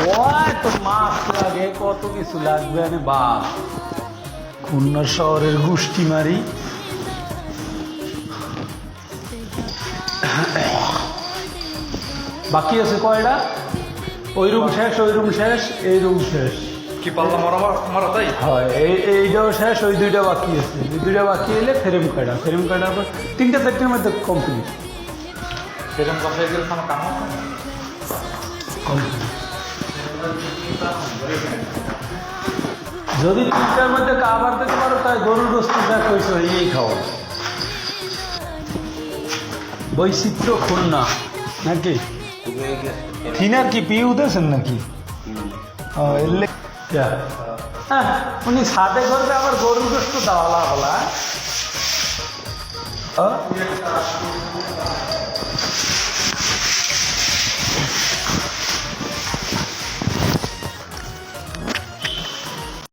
ওই তো মাছ লাগে, কত কিছু লাগবে আরে বাপ। খুলনা শহরের গুষ্টি মারি। বাকি আছে কয়টা? ওই রুম শেষ, ওই রুম শেষ, এই রুম শেষ। কি পাল্লা মারা তাই? হয় এইটাও শেষ, ওই দুইটা বাকি আছে। এই দুইটা বাকি এলে ফ্রেম কাটার পর 3-4টার মধ্যে কমপ্লিট। সেরকম কথা গেলে আমার কাম হবে না। যদি 3টার মধ্যে কাবার দিতে পারো তাই গরুর গোস্ত যা কইছো এই খাও। বৈচিত্র্য খুলনা নাকি থিনার কি পিউ দিয়েছেন নাকি? এলে হ্যাঁ, উনি সাথে করবে আবার গরুর গোস্ত দেওয়ালা হলা।